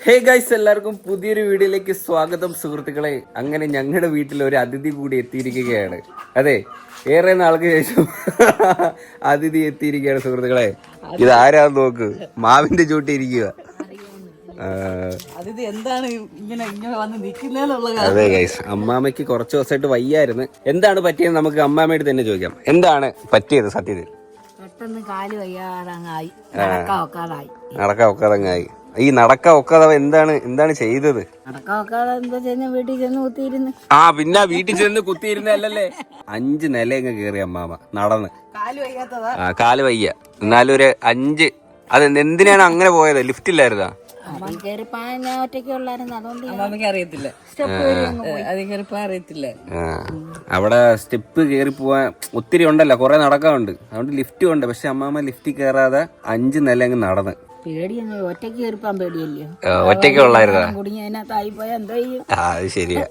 Hey guys, എല്ലാവർക്കും പുതിയൊരു വീഡിയോയിലേക്ക് സ്വാഗതം സുഹൃത്തുക്കളെ. അങ്ങനെ ഞങ്ങളുടെ വീട്ടിൽ ഒരു അതിഥി കൂടി എത്തിയിരിക്കുകയാണ്. അതെ, ഏറെ നാൾക്ക് ശേഷം അതിഥി എത്തിയിരിക്കുകയാണ് സുഹൃത്തുക്കളെ. ഇത് ആരാന്ന് നോക്ക്, മാവിന്റെ ചൂട്ടിരിക്കുക. അതെ ഗൈസ്, അമ്മാമ്മയ്ക്ക് കുറച്ച് ദിവസമായിട്ട് വയ്യായിരുന്നു. എന്താണ് പറ്റിയത് നമുക്ക് അമ്മാമ്മയോട് തന്നെ ചോദിക്കാം. എന്താണ് പറ്റിയത് സത്യത്തിൽ? പെട്ടെന്ന് കാല് വയ്യാതായി, നടക്കാൻ ഒക്കാതങ്ങായി. ഈ നടക്ക ഒക്കാതെ എന്താണ് ചെയ്തത്? വീട്ടിൽ ചെന്ന് കുത്തിയിരുന്നു. പിന്നെ വീട്ടിൽ ചെന്ന് കുത്തിയിരുന്നല്ലേ. 5 നില അങ്ങ് കേറി അമ്മാമ നടന്ന്. കാല് വയ്യ, എന്നാലും ഒരു 5. അത് എന്തിനാണ് അങ്ങനെ പോയത്? ലിഫ്റ്റ് ഇല്ലായിരുന്നാ? അവിടെ സ്റ്റെപ്പ് കയറി പോവാൻ ഒത്തിരി ഉണ്ടല്ലോ, കുറെ നടക്കാറുണ്ട്. അതുകൊണ്ട് ലിഫ്റ്റും ഉണ്ട്. പക്ഷെ അമ്മാമ്മ ലിഫ്റ്റിൽ കയറാതെ 5 നില അങ്ങ് നടന്ന്. ഒറ്റയ്ക്ക് കയറിപ്പാൻ പേടിയല്ലേ? ഒറ്റയ്ക്ക് ഉള്ളായിരുന്നാ? അത് ശരിയാ.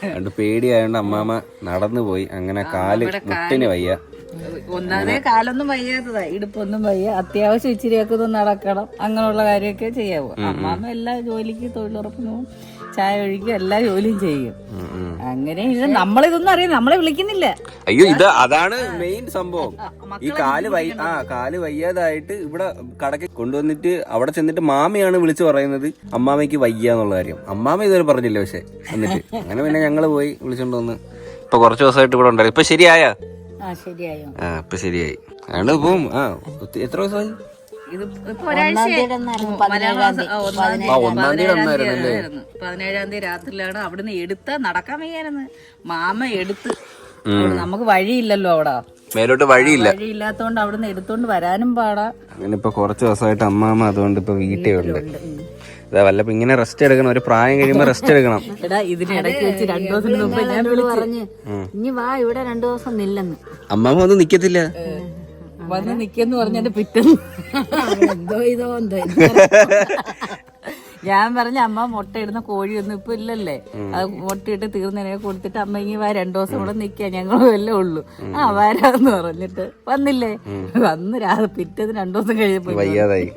അതുകൊണ്ട് പേടിയായോണ്ട് അമ്മാമ്മ നടന്നു പോയി. അങ്ങനെ കാല് മുട്ടിന് വയ്യ. ഒന്നാമതേ കാലൊന്നും വയ്യാത്തതാ, ഇടുപ്പൊന്നും വയ്യ. അത്യാവശ്യം ഇച്ചിരിയൊക്കെ ഒന്ന് നടക്കണം, അങ്ങനെയുള്ള കാര്യമൊക്കെ ചെയ്യാവൂ. അമ്മാമ്മ എല്ലാ ജോലിക്ക് തൊഴിലുറപ്പിനും ചായ ഒഴിക്കും, എല്ലാ ജോലിയും ചെയ്യും. അങ്ങനെ ഇത് നമ്മളിതൊന്നും അറിയാം, നമ്മളെ വിളിക്കുന്നില്ല. അയ്യോ, അതാണ് മെയിൻ സംഭവം. ഈ കാല് വയ്യാതായിട്ട് ഇവിടെ കടക്ക് കൊണ്ടുവന്നിട്ട് അവിടെ ചെന്നിട്ട് മാമിയാണ് വിളിച്ചു പറയുന്നത് അമ്മാമയ്ക്ക് വയ്യാന്നുള്ള കാര്യം. അമ്മാമ ഇതുവരെ പറഞ്ഞില്ല. പക്ഷെ എന്നിട്ട് അങ്ങനെ പിന്നെ ഞങ്ങള് പോയി വിളിച്ചോണ്ട് വന്ന് ഇപ്പൊ കുറച്ച് ദിവസമായിട്ട് ഇവിടെ ഉണ്ടായിരുന്നു. ഇപ്പൊ ശരിയായ? ഇപ്പൊ ശരിയായി. അതുകൊണ്ട് ഇപ്പം എത്ര ദിവസമായി? 17-ാം തീയതി രാത്രിയിലാണ് അവിടുന്ന് നടക്കാൻ വയ്യായിരുന്നു. മാമ എടുത്ത്, നമുക്ക് വഴിയില്ലല്ലോ അവിടെ, മേലോട്ട് വഴിയില്ലാത്തോണ്ട് അവിടുന്ന് എടുത്തോണ്ട് വരാനും പാടാ. അങ്ങനെ ഇപ്പൊ കുറച്ച് ദിവസമായിട്ട് അമ്മാമ അതുകൊണ്ട് ഇപ്പൊ വീട്ടിലുണ്ട്. വല്ലപ്പോ ഇങ്ങനെ റെസ്റ്റ് എടുക്കണം, ഒരു പ്രായം കഴിയുമ്പോ റെസ്റ്റ് എടുക്കണം. ഇതിനിടയ്ക്ക് വെച്ച് 2 ദിവസം മുമ്പ് ഞാൻ പറഞ്ഞു, ഇനി വാ ഇവിടെ 2 ദിവസം നില്ലെന്ന്. അമ്മാമ ഒന്നും നിക്കത്തില്ല, വന്ന് നിക്കെന്ന് പറഞ്ഞെന്റെ പിറ്റേന്ന് എന്തോ ഞാൻ പറഞ്ഞ അമ്മ മുട്ടയിടുന്ന കോഴിയൊന്നും ഇപ്പൊ ഇല്ലല്ലേ, അത് മുട്ടയിട്ട് തീർന്നതിനെ കൊടുത്തിട്ട് അമ്മ ഇങ്ങനെ വാ 2 ദിവസം കൂടെ നിക്കാ, ഞങ്ങളും എല്ലാം ഉള്ളു. വരാന്ന് പറഞ്ഞിട്ട് വന്നില്ലേ. വന്ന് പിറ്റേന്ന് 2 ദിവസം കഴിഞ്ഞപ്പോ വയ്യാതായി.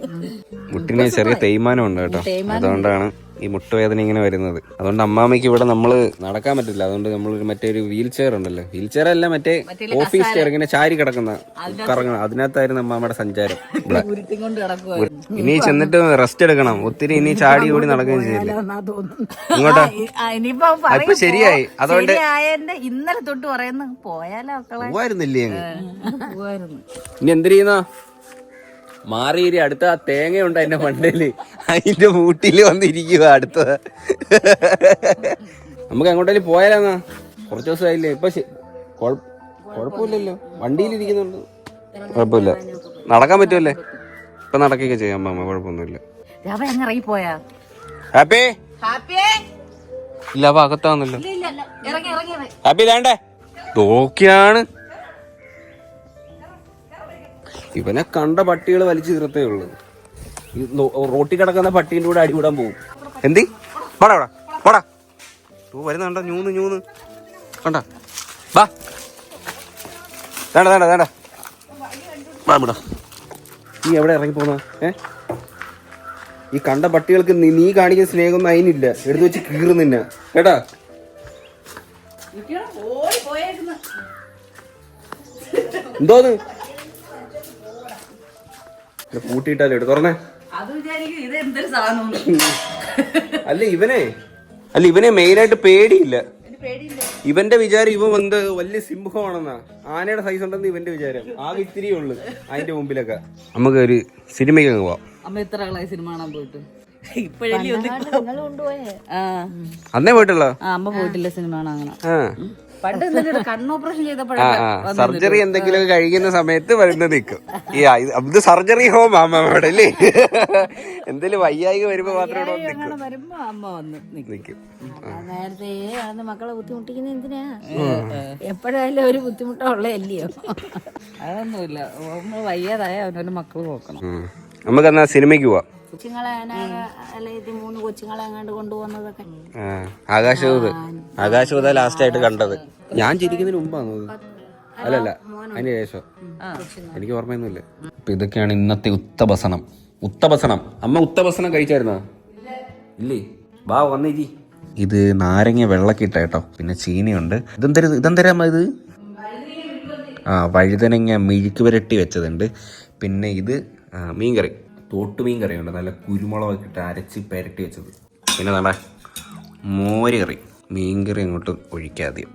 മുട്ടിന് ചെറിയ തേയ്മാനം ഉണ്ട് കേട്ടോ, അതുകൊണ്ടാണ് ഈ മുട്ടുവേദന ഇങ്ങനെ വരുന്നത്. അതുകൊണ്ട് അമ്മാമ്മയ്ക്ക് ഇവിടെ നമ്മള് നടക്കാൻ പറ്റില്ല. അതുകൊണ്ട് നമ്മൾ മറ്റേ ഒരു വീൽ ചെയർ ഉണ്ടല്ലോ, വീൽ ചെയർ അല്ല, മറ്റേ ഓഫീസ് ചെയർ, ഇങ്ങനെ ചാരി കിടക്കുന്ന കറങ്ങണം, അതിനകത്തായിരുന്നു അമ്മാമ്മയുടെ സഞ്ചാരം. ഇനി ചെന്നിട്ട് റെസ്റ്റ് എടുക്കണം ഒത്തിരി. ഇനി ചാടി കൂടി നടക്കുകയും ചെയ്യില്ല. ഇങ്ങോട്ടാ ഇപ്പൊ ശരിയായി. അതുകൊണ്ട് ഇന്നലെ തൊട്ട് പറയുന്നു പോയാലോ പോവായിരുന്നില്ലേ? ഇനി എന്ത് ചെയ്യുന്ന മാറിയിരി. അടുത്ത ആ തേങ്ങയുണ്ട് അതിന്റെ മണ്ടയില്, അതിന്റെ മൂട്ടില് വന്നിരിക്കുക അടുത്തത്. നമുക്ക് അങ്ങോട്ടേലും പോയാലാന്നാ? കുറച്ച് ദിവസമായില്ലേ? ഇപ്പൊ കുഴപ്പമില്ലല്ലോ, വണ്ടിയിലിരിക്കുന്നുണ്ട്, കുഴപ്പമില്ല, നടക്കാൻ പറ്റുമല്ലേ? ഇപ്പൊ നടക്കുകയൊക്കെ ചെയ്യാം അമ്മ, കുഴപ്പമൊന്നുമില്ല. ഹാപ്പി ഇല്ല, അപ്പൊ അകത്താന്നല്ലോ. ഹാപ്പി വേണ്ടേ? നോക്കിയാണ് ഇവനെ കണ്ട പട്ടികൾ വലിച്ചു തീർത്തേ ഉള്ളു. റോട്ടി കിടക്കുന്ന പട്ടീൻ്റെ കൂടെ അടികൂടാൻ പോകും. എന്തി പാടാ പാടാ വരുന്നുണ്ട ഞൂന്ന് കണ്ട വാ വേണ്ട വേണ്ട വേണ്ട വാ വിടാ. നീ എവിടെ ഇറങ്ങി പോന്ന? ഈ കണ്ട പട്ടികൾക്ക് നീ കാണിക്കുന്ന സ്നേഹമൊന്നും അതിനില്ല, എടുത്തു വെച്ച് കീറുന്നില്ല കേട്ടാ. എന്തോന്ന് കൂട്ടിയിട്ടാലോ തുറന്നേ? അല്ല ഇവനെ മെയിനായിട്ട് പേടിയില്ല. ഇവന്റെ വിചാരം ഇവൻ വന്ന് വലിയ സിംഹമാണെന്നാ, ആനയുടെ സൈസ് ഉണ്ടെന്ന് ഇവന്റെ വിചാരം. ആകെ ഇത്തിരിയേ ഉള്ളു അതിന്റെ മുമ്പിലൊക്കെ. നമുക്ക് ഒരു സിനിമയ്ക്ക് അങ്ങ് പോവാം. സിനിമ കാണാൻ പോയിട്ട് അന്നേ പോയിട്ടുള്ള അമ്മ പോയിട്ടില്ല സിനിമ കാണാൻ. സർജറി എന്തെങ്കിലും കഴിക്കുന്ന സമയത്ത് വരുന്നത് നിൽക്കും. ഇത് സർജറി ഹോം അമ്മയുടെ അല്ലേ? എന്തെങ്കിലും വയ്യായിക വരുമ്പോ മാത്രമേ നിൽക്കും. നേരത്തെ മക്കളെ ബുദ്ധിമുട്ടിക്കുന്ന എന്തിനാ? എപ്പോഴായാലും ഒരു ബുദ്ധിമുട്ടുള്ളതല്ലയോ? അതൊന്നുമില്ല, വയ്യാതായ അവനോട് മക്കള് നോക്കണം. നമുക്ക് എന്നാ സിനിമയ്ക്ക് പോവാം. കൊച്ചുങ്ങളെ 3 കൊച്ചുങ്ങളെ അങ്ങാണ്ട് കൊണ്ടുപോകുന്നതൊക്കെ ആകാശദൂത ലാസ്റ്റ് ആയിട്ട് കണ്ടത്. ഞാൻ ചിരിക്കുന്നതിന് മുമ്പാണ്, അല്ലല്ല അതിന് ശേഷം, എനിക്ക് ഓർമ്മയൊന്നുമില്ല. അപ്പൊ ഇതൊക്കെയാണ് ഇന്നത്തെ ഉത്തഭസനം. അമ്മ ഉത്തഭസനം കഴിച്ചായിരുന്നോ? ഇല്ലേ? വാ വന്നിരി. ഇത് നാരങ്ങ വെള്ളക്കിട്ട കേട്ടോ. പിന്നെ ചീനിയുണ്ട്. ഇതെന്തരാ ഇത്? വഴുതനങ്ങ മെഴുക്ക് പുരട്ടി വെച്ചതുണ്ട്. പിന്നെ ഇത് മീൻകറി, തോട്ട് മീൻകറിയുണ്ട്, നല്ല കുരുമുളകൊക്കെ ഇട്ട് അരച്ച് പുരട്ടി വെച്ചത്. പിന്നെ നല്ല മോര് കറി. മീൻകറി അങ്ങോട്ട് ഒഴിക്കാദ്യം.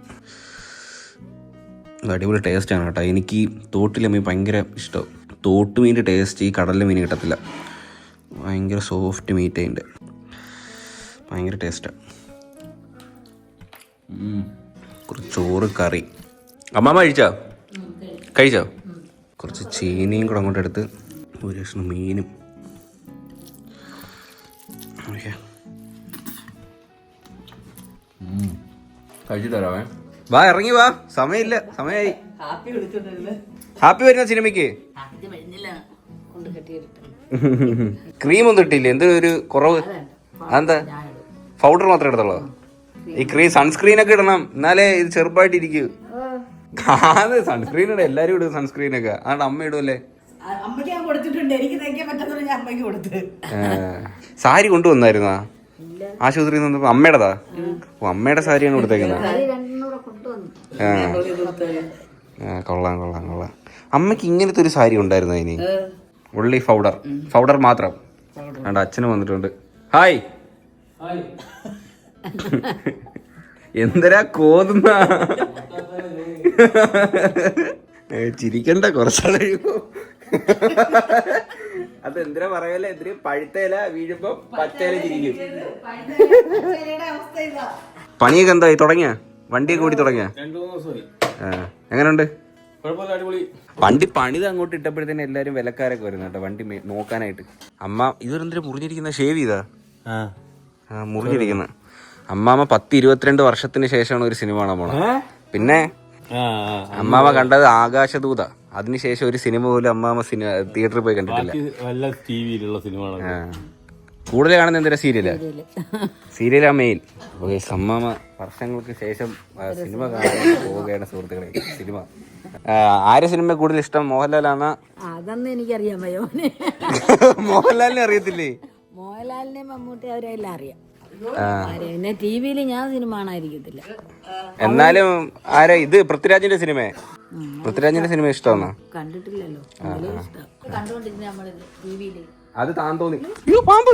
അടിപൊളി ടേസ്റ്റാണ് കേട്ടോ. എനിക്ക് തോട്ടിലെ മീൻ ഭയങ്കര ഇഷ്ടം. തോട്ട് മീൻ്റെ ടേസ്റ്റ് ഈ കടലിലെ മീൻ കിട്ടത്തില്ല. ഭയങ്കര സോഫ്റ്റ് മീറ്റ് അതിൻ്റെ, ഭയങ്കര ടേസ്റ്റാണ്. കുറച്ച് ചോറ്, കറി. അമ്മാമ്മ കഴിച്ചോ? കുറച്ച് ചീനിയും കൂടെ അങ്ങോട്ട് എടുത്ത് ഒരു കഷ്ണം മീനും. ഓക്കെ, കഴിച്ചിട്ട് തരാമേ. വാ, ഇറങ്ങി വാ, സമയമില്ല, സമയമായി. ഹാപ്പി വരുന്ന സിനിമയ്ക്ക് ക്രീമൊന്നും ഇട്ടില്ലേ? എന്തൊരു കുറവ്? അതെന്താ പൗഡർ മാത്രമേ എടുത്തുള്ളൂ? ഈ സൺസ്ക്രീനൊക്കെ ഇടണം, എന്നാലേ ഇത് ചെറുപ്പായിട്ടിരിക്കൂ. അത് സൺസ്ക്രീൻ ഇടും, എല്ലാരും ഇടും സൺസ്ക്രീനൊക്കെ. അതുകൊണ്ട് അമ്മ ഇടുമല്ലേ? സാരി കൊണ്ടുവന്നായിരുന്നാ ആശുപത്രിയിൽ നിന്ന്? അമ്മയുടെതാ? അമ്മയുടെ സാരിയാണ് കൊടുത്തേക്കുന്നത്. കൊള്ളാം. അമ്മയ്ക്ക് ഇങ്ങനത്തെ ഒരു സാരി ഉണ്ടായിരുന്നു അതിന്. ഉള്ളി പൗഡർ മാത്രം. അതുകൊണ്ട് അച്ഛനും വന്നിട്ടുണ്ട്. ഹായ്. എന്തരാ കോതുന്ന? ചിരിക്കണ്ട, കുറച്ചാൾ കഴിയുമ്പോ. അതെന്തിനാ പറയല്ലേ, എന്തിന് പഴുത്തേല വീഴുമ്പോ പച്ചയില ചിരിക്കും. പണിയൊക്കെ എന്തായി? തുടങ്ങിയ വണ്ടിയൊക്കെ ഓടി തുടങ്ങിയ? എങ്ങനെയുണ്ട് വണ്ടി? പണിത് അങ്ങോട്ട് ഇട്ടപ്പോഴത്തേന് എല്ലാരും വിലക്കാരൊക്കെ വരുന്നു കേട്ടോ വണ്ടി നോക്കാനായിട്ട്. അമ്മ ഇതൊരെന്തിനാ മുറിഞ്ഞിരിക്കുന്ന? ഷേവ് ചെയ്താ? മുറിഞ്ഞിരിക്കുന്ന. അമ്മാമ്മ 10-22 വർഷത്തിന് ശേഷമാണ് ഒരു സിനിമ കാണാൻ പോണത്. പിന്നെ അമ്മാമ്മ കണ്ടത് ആകാശദൂത. അതിനുശേഷം ഒരു സിനിമ പോലും അമ്മാമ്മ തിയേറ്ററിൽ പോയി കണ്ടിട്ടില്ല. കൂടുതൽ കാണുന്ന എന്തിനാ? സീരിയലാ മെയിൻ. അമ്മാമ്മ വർഷങ്ങൾക്ക് ശേഷം സിനിമ കാണാൻ പോവുകയാണ് സുഹൃത്തുക്കളെ. സിനിമ ആരെ സിനിമ കൂടുതൽ ഇഷ്ടം? മോഹൻലാലാണോ? അതൊന്നും എനിക്കറിയാൻ വയ്യോ. മോഹൻലാലിനെ അറിയത്തില്ലേ? മോഹൻലാലിനെ മമ്മൂട്ടി അവരെല്ലാം അറിയാം. പിന്നെ ടിവിയിൽ ഞാൻ സിനിമ കാണാതിരിക്കത്തില്ല. എന്നാലും ആരാ ഇത്? പൃഥ്വിരാജിന്റെ സിനിമ ഇഷ്ടമാണോ? കണ്ടിട്ടില്ലല്ലോ. അത് താൻ തോന്നി. പാമ്പ്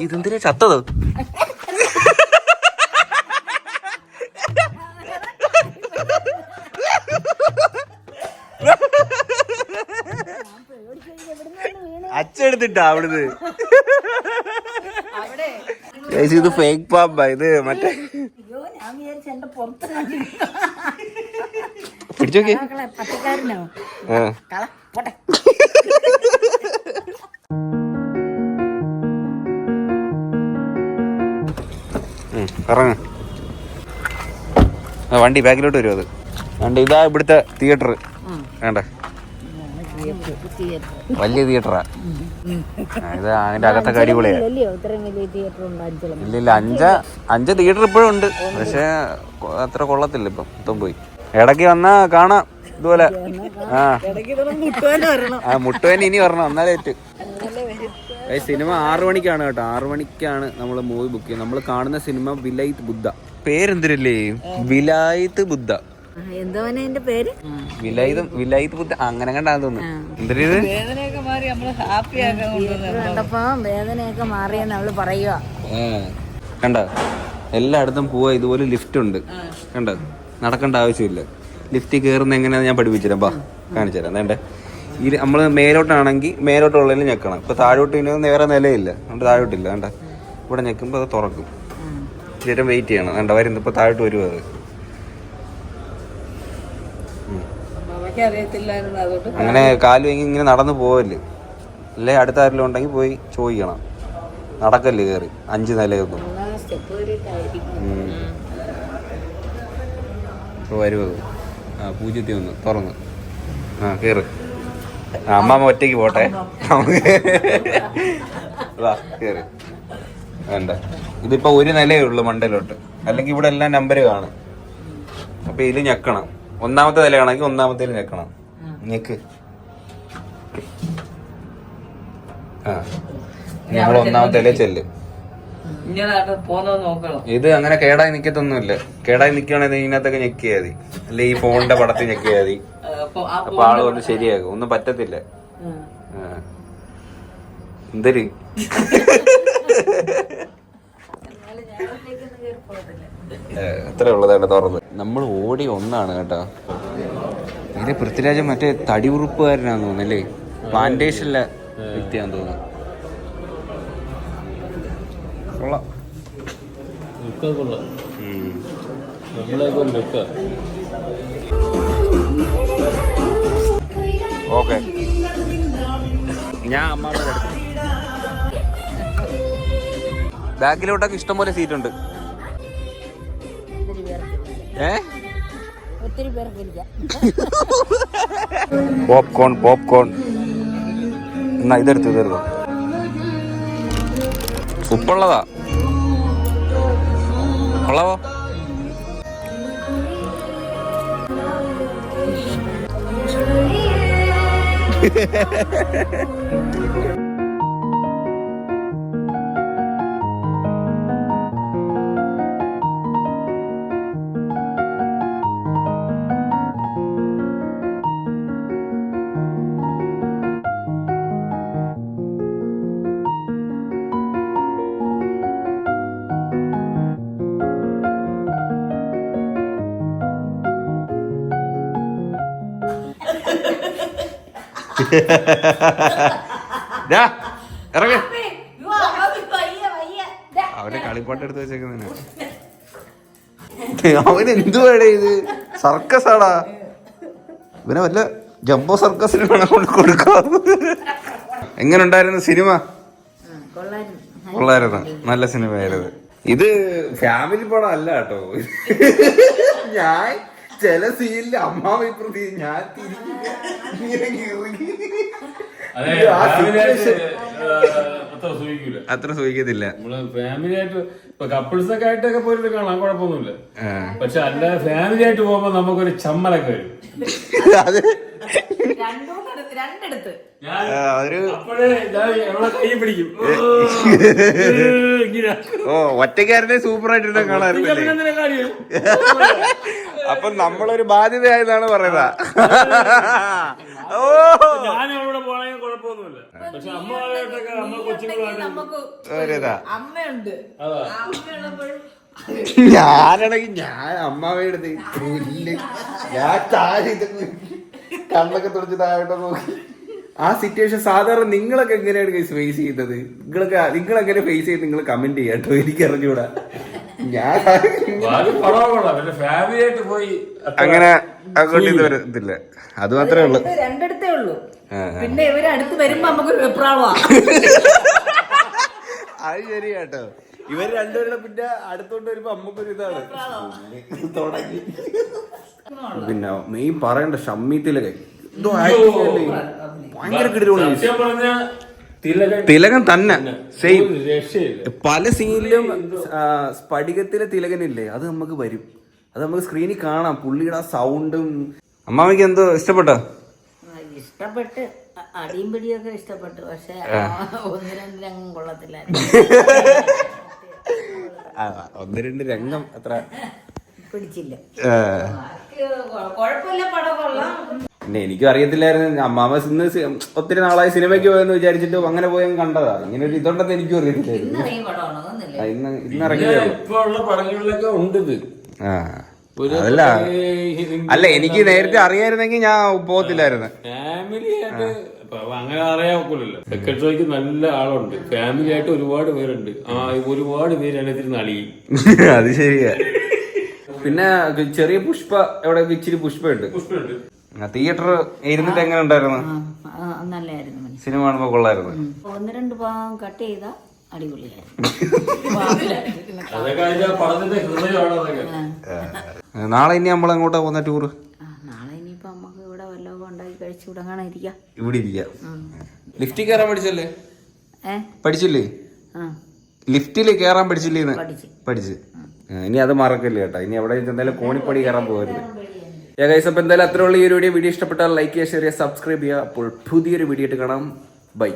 ഇതെന്തിനാ ചത്തത്? അച്ചെടുത്തിട്ടാ അവിടുന്ന്. ഇത് ഫേക്ക് പാമ്പാ. ഇത് മറ്റേ പിടിച്ചോക്കെ പച്ചക്കാരനോ? ഇറങ്ങ. വണ്ടി ബാക്കിലോട്ട് വരും. അത് വേണ്ട. ഇതാ ഇവിടുത്തെ തിയേറ്റർ. വേണ്ട, വലിയ തിയേറ്ററാ ഇത്. അതിന്റെ അകത്തൊക്കെ അടിപൊളിയാ. ഇല്ല 5 തിയേറ്റർ ഇപ്പോഴും ഉണ്ട്. പക്ഷെ അത്ര കൊള്ളത്തില്ല. ഇപ്പം പോയി ഇടയ്ക്ക് വന്നാ കാണാം ഇതുപോലെ. മുട്ടുവേന ഇനി വരണം, എന്നാലേ പറ്റും. സിനിമ 6 മണിക്കാണ് കേട്ടോ. 6 മണിക്കാണ് നമ്മൾ മൂവി ബുക്ക് ചെയ്യുന്നത്. നമ്മൾ കാണുന്ന സിനിമ വിലായത് ബുദ്ധ. പേരെന്തിരല്ലേ? വിലായത് ബുദ്ധ. വിലായത് ബുദ്ധ അങ്ങനെ കണ്ടാന്ന് തോന്നുന്നു. എന്തൊരു വേദനയൊക്കെ മാറിയെന്ന് അവള് പറയുക. കണ്ട, എല്ലായിടത്തും പോവാ. ഇതുപോലെ ലിഫ്റ്റ് ഉണ്ട്. കണ്ട, നടക്കേണ്ട ആവശ്യമില്ല. ലിഫ്റ്റിൽ കയറുന്ന എങ്ങനെയാന്ന് ഞാൻ പഠിപ്പിച്ചുതരാം. ബാ, കാണിച്ചു തരാം. വേണ്ടേ, ഈ നമ്മൾ മേലോട്ടാണെങ്കിൽ മേലോട്ടുള്ളതിൽ ഞെക്കണം. ഇപ്പൊ താഴോട്ട് നേരെ നിലയില്ല, അതുകൊണ്ട് താഴോട്ടില്ല. വേണ്ട, ഇവിടെ ഞെക്കുമ്പോൾ അത് തുറക്കും. ചേട്ടൻ വെയിറ്റ് ചെയ്യണം. വേണ്ട, വരുന്നത് ഇപ്പൊ താഴോട്ട് വരുമോ? അത് അങ്ങനെ കാല് വാങ്ങി ഇങ്ങനെ നടന്നു പോവല്ലേ. അല്ലേ അടുത്ത ആരെങ്കിലും ഉണ്ടെങ്കിൽ പോയി ചോദിക്കണം. നടക്കല്ലേ കയറി 5 നിലയൊന്നും. വരുമോ? പൂജ്യത്തിൽ ഒന്ന് തുറന്ന് കയറ്. അമ്മാമ്മ ഒറ്റയ്ക്ക് പോട്ടെ. കയറി. വേണ്ട, ഇതിപ്പോ 1 നിലയേ ഉള്ളു മണ്ടയിലോട്ട്. അല്ലെങ്കിൽ ഇവിടെ എല്ലാം നമ്പർ കാണും. അപ്പൊ ഇതിൽ ഞെക്കണം. 1ാമത്തെ നിലയാണെങ്കിൽ 1ാമത്തേൽ ഞെക്കണം. ഞെക്ക്. നമ്മൾ ഒന്നാമത്തെ ചെല്ല്. ഇങ്ങനെ പോന്നത് നോക്കണം. ഇത് അങ്ങനെ കേടായി നിക്കത്തൊന്നുമില്ല. കേടായി നിക്കുകയാണെങ്കിൽ ഇതിനകത്തൊക്കെ ഞെക്കിയാൽ മതി, അല്ലെ ഈ ഫോണിന്റെ പടത്തിൽ ഞെക്കിയാൽ മതി. അപ്പൊ ആള് കൊണ്ട് ശരിയാകും. ഒന്നും പറ്റത്തില്ല. എന്തര് അത്ര ഉള്ളതാണ് തുറന്ന്. നമ്മൾ ഓടി ഒന്നാണ് കേട്ടോ. ഇതിലെ പൃഥ്വിരാജ് മറ്റേ തടി ഉറുപ്പുകാരനാന്ന് തോന്നുന്നല്ലേ, പ്ലാന്റേഷനിലെ വ്യക്തിയാന്ന് തോന്നുന്നു. കൊള്ളാം. ഓക്കെ, ഞാൻ അമ്മാമ്മയുടെ അടുത്ത്. ബാക്കിലോട്ടൊക്കെ ഇഷ്ടംപോലെ സീറ്റ് ഉണ്ട്. പോപ്കോൺ പോപ്കോൺ എന്നാ ഇതെടുത്ത് ഇതെടുത്തു. ഉപ്പുള്ളതാ, കൊള്ളാവോ? ഇറങ്ങ, അവന്റെ കളിപ്പാട്ട് എടുത്ത് വെച്ചേക്കുന്ന അവന് എന്തുവാടേ ഇത്? സർക്കസ് ആടാ ഇവനെ, വല്ല ജംബോ സർക്കസിന് വേണം കൊണ്ട് കൊടുക്കാം. എങ്ങനെ ഉണ്ടായിരുന്നു സിനിമ? കൊള്ളായിരുന്നു, നല്ല സിനിമയായിരുന്നു. ഇത് ഫാമിലി പടം അല്ല കേട്ടോ. ഞാൻ ചില സീനില് അമ്മാവ പ്രതി ഞാൻ അത്ര സൂഹിക്കത്തില്ല. ഫാമിലി ആയിട്ട് ഇപ്പൊ കപ്പിൾസ് ഒക്കെ ആയിട്ടൊക്കെ പോയിട്ട് കാണാൻ കുഴപ്പമൊന്നുമില്ല. പക്ഷെ അല്ല ഫാമിലി ആയിട്ട് പോകുമ്പോ നമുക്കൊരു ചമ്മലൊക്കെ വരും. അത് കൈ പിടിക്കും. ഓ, ഒറ്റക്കാരനെ സൂപ്പർ ആയിട്ട് കാണാറില്ലേ? അപ്പൊ നമ്മളൊരു ബാധ്യതയായതാണ് പറയുന്നത്. ഓ, ഞാൻ അവളോട് പോണെങ്കിൽ കുഴപ്പമൊന്നുമില്ല. പക്ഷെ അമ്മമാരായിട്ടൊക്കെ അമ്മ കൊച്ചുങ്ങളായിട്ട് ഞാനാണെങ്കിൽ ഞാൻ അമ്മാവയെടുത്ത് ഞാൻ താഴെ കണ്ണൊക്കെ തുറച്ച് താഴോട്ട് നോക്കി. ആ സിറ്റുവേഷൻ സാധാരണ നിങ്ങളൊക്കെ എങ്ങനെയാണ് ഫേസ് ചെയ്യുന്നത്? നിങ്ങളെങ്ങനെ ഫേസ് ചെയ്ത് നിങ്ങൾ കമന്റ് ചെയ്യാട്ടോ, എനിക്ക് അറിഞ്ഞൂടാ. ഞാൻ അങ്ങനെ അങ്ങോട്ട് ഇത് വരത്തില്ല. അത് മാത്രമേ ഉള്ളൂ, രണ്ടിടത്തേ ഉള്ളൂ. പിന്നെ ഇവര് അടുത്ത് വരുമ്പോ നമുക്കൊരു വെപ്രാളമാ. അത് ശരിയാട്ടോ. ഇവര് രണ്ടുപേരുടെ പിന്നെ അടുത്തോണ്ട് വരുമ്പോ അമ്മക്കൊരു ഇതാണ് തുടങ്ങി. പിന്നെ മെയിൻ പറയണ്ട ഷമ്മീത്തിലൊക്കെ ഭയങ്കര കിടിലമാണ്. തിലകൻ തന്നെ സെയിം. പല സീനിലും സ്ഫടികത്തിലെ തിലകനില്ലേ, അത് നമുക്ക് വരും. അത് നമുക്ക് സ്ക്രീനിൽ കാണാം. പുള്ളിയുടെ ആ സൗണ്ടും. അമ്മാമയ്ക്ക് എന്തോ ഇഷ്ടപ്പെട്ടോ? ഇഷ്ടപ്പെട്ട് അടിയും പിടിയൊക്കെ ഇഷ്ടപ്പെട്ടു. പക്ഷെ ഒന്ന് രണ്ട് രംഗം കൊള്ളത്തില്ല. ഒന്ന് രണ്ട് രംഗം അത്ര പിടിച്ചില്ല. കുഴപ്പമില്ല, പടം കൊള്ളാം. പിന്നെ എനിക്കും അറിയത്തില്ലായിരുന്നു. അമ്മാമ ഇന്ന് ഒത്തിരി നാളായി സിനിമയ്ക്ക് പോയെന്ന് വിചാരിച്ചിട്ട് അങ്ങനെ പോയാൽ കണ്ടതാ. ഇങ്ങനെ ഒരു ഇതുണ്ടെന്ന് എനിക്കും അറിയത്തില്ലായിരുന്നു. ഇന്ന് ഇറങ്ങിയുള്ള പടങ്ങളിലൊക്കെ ഉണ്ട് ഇത്. അതല്ല, അല്ല എനിക്ക് നേരത്തെ അറിയായിരുന്നെങ്കിൽ ഞാൻ പോകത്തില്ലായിരുന്നു. ഫാമിലി ആയിട്ട് അങ്ങനെ അറിയാൻ ഒക്കില്ലല്ലോ. സെക്രട്ടറിക്ക് നല്ല ആളുണ്ട്. ഫാമിലി ആയിട്ട് ഒരുപാട് പേരുണ്ട്. ഒരുപാട് പേര് അതിനകത്ത് നളിയും. അത് ശരിയാ. പിന്നെ ചെറിയ പുഷ്പ എവിടെ ഇച്ചിരി പുഷ്പുണ്ട്. തിയേറ്റർ ഇരുന്നിട്ട് എങ്ങനെ ഉണ്ടായിരുന്നു? നല്ലായിരുന്നു. സിനിമ കാണുമ്പോ കൊള്ളായിരുന്നു. ഒന്ന് രണ്ട് ഭാഗം കട്ട് ചെയ്ത അടിപൊളിയായിരുന്നു. നാളെ ഇനി നമ്മൾ എങ്ങോട്ടാ പോകുന്ന ടൂറ്? നാളെ ഇനിയിപ്പോ നമുക്ക് ഇവിടെ വല്ലതും ഉണ്ടാക്കി കഴിച്ചു തുടങ്ങാനിരിക്കാം. ഇവിടെ ഇരിക്കാം. ലിഫ്റ്റിൽ കയറാൻ പഠിച്ചല്ലേ? പഠിച്ചില്ലേ? ലിഫ്റ്റില് കയറാൻ പഠിച്ചില്ലേന്ന്? പഠിച്ച്. ഇനി അത് മറക്കല്ലേ കേട്ടോ. ഇനി എവിടെ എന്തായാലും കോണിപ്പടി കയറാൻ പോകരുത്. അപ്പൊ എന്തായാലും അത്രയുള്ള ഈ ഒരു വീഡിയോ ഇഷ്ടപ്പെട്ടാൽ ലൈക്ക് ചെയ്യുക, ഷെയർ ചെയ്യുക, സബ്സ്ക്രൈബ് ചെയ്യുക. അപ്പോൾ പുതിയൊരു വീഡിയോ ആയിട്ട് കാണാം. ബൈ.